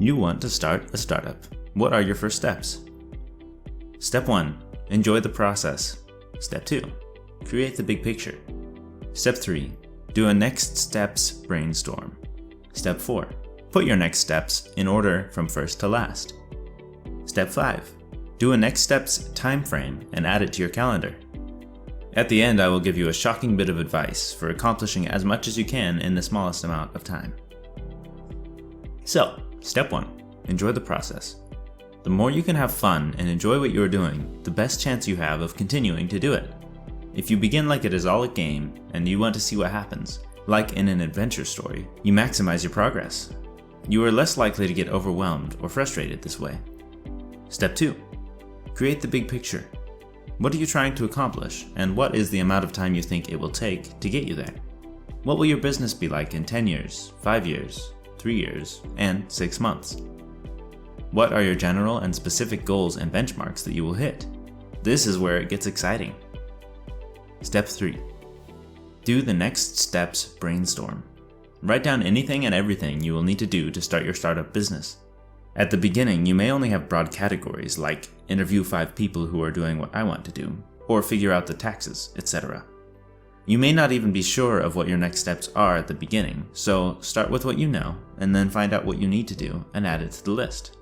You want to start a startup. What are your first steps? Step 1. Enjoy the process. Step 2. Create the big picture. Step 3. Do a next steps brainstorm. Step 4. Put your next steps in order from first to last. Step 5. Do a next steps time frame and add it to your calendar. At the end, I will give you a shocking bit of advice for accomplishing as much as you can in the smallest amount of time. So, step 1. Enjoy the process. The more you can have fun and enjoy what you are doing, the best chance you have of continuing to do it. If you begin like it is all a game and you want to see what happens, like in an adventure story, you maximize your progress. You are less likely to get overwhelmed or frustrated this way. Step 2. Create the big picture. What are you trying to accomplish, and what is the amount of time you think it will take to get you there? What will your business be like in 10 years, 5 years, 3 years, and 6 months? What are your general and specific goals and benchmarks that you will hit? This is where it gets exciting. Step 3. Do the next steps brainstorm. Write down anything and everything you will need to do to start your startup business. At the beginning, you may only have broad categories like interview 5 people who are doing what I want to do, or figure out the taxes, etc. You may not even be sure of what your next steps are at the beginning, so start with what you know, and then find out what you need to do and add it to the list.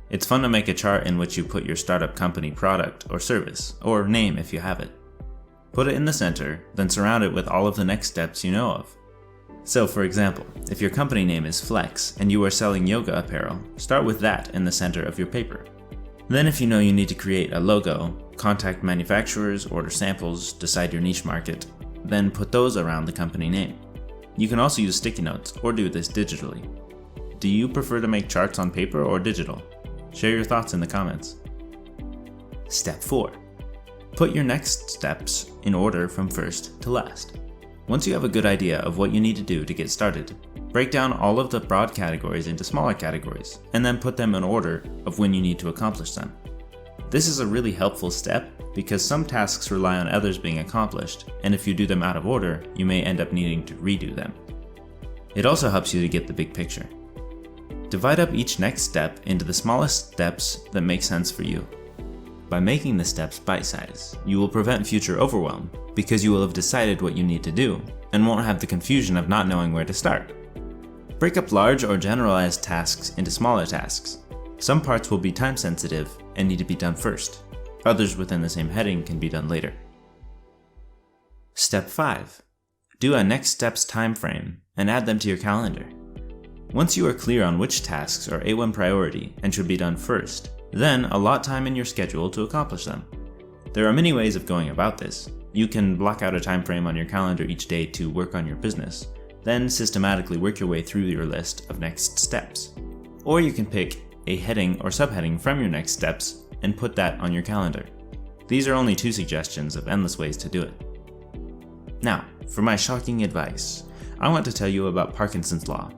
It's fun to make a chart in which you put your startup company product or service, or name if you have it. Put it in the center, then surround it with all of the next steps you know of. So for example, if your company name is Flex and you are selling yoga apparel, start with that in the center of your paper. Then if you know you need to create a logo, contact manufacturers, order samples, decide your niche market, then put those around the company name. You can also use sticky notes or do this digitally. Do you prefer to make charts on paper or digital? Share your thoughts in the comments. Step 4. Put your next steps in order from first to last. Once you have a good idea of what you need to do to get started, break down all of the broad categories into smaller categories, and then put them in order of when you need to accomplish them. This is a really helpful step because some tasks rely on others being accomplished, and if you do them out of order, you may end up needing to redo them. It also helps you to get the big picture. Divide up each next step into the smallest steps that make sense for you. By making the steps bite-sized, you will prevent future overwhelm because you will have decided what you need to do and won't have the confusion of not knowing where to start. Break up large or generalized tasks into smaller tasks. Some parts will be time sensitive and need to be done first. Others within the same heading can be done later. Step 5. Do a next steps time frame and add them to your calendar. Once you are clear on which tasks are A1 priority and should be done first, then allot time in your schedule to accomplish them. There are many ways of going about this. You can block out a time frame on your calendar each day to work on your business, then systematically work your way through your list of next steps. Or you can pick a heading or subheading from your next steps and put that on your calendar. These are only 2 suggestions of endless ways to do it. Now, for my shocking advice, I want to tell you about Parkinsons Law.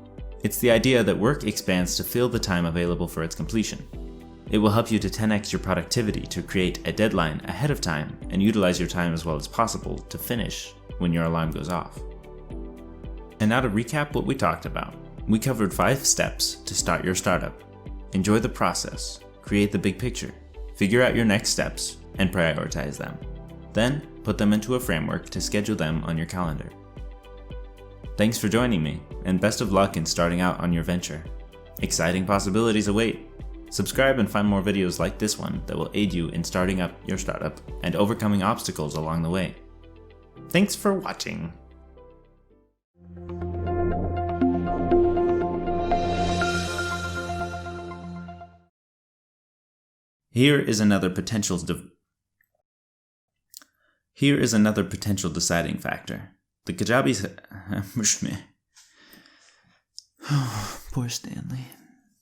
It's the idea that work expands to fill the time available for its completion. It will help you to 10x your productivity to create a deadline ahead of time and utilize your time as well as possible to finish when your alarm goes off. And now to recap what we talked about. We covered 5 steps to start your startup. Enjoy the process, create the big picture, figure out your next steps, and prioritize them. Then put them into a framework to schedule them on your calendar. Thanks for joining me, and best of luck in starting out on your venture. Exciting possibilities await. Subscribe and find more videos like this one that will aid you in starting up your startup and overcoming obstacles along the way. Thanks for watching. Here is another potential deciding factor. The Kajabis... Poor Stanley.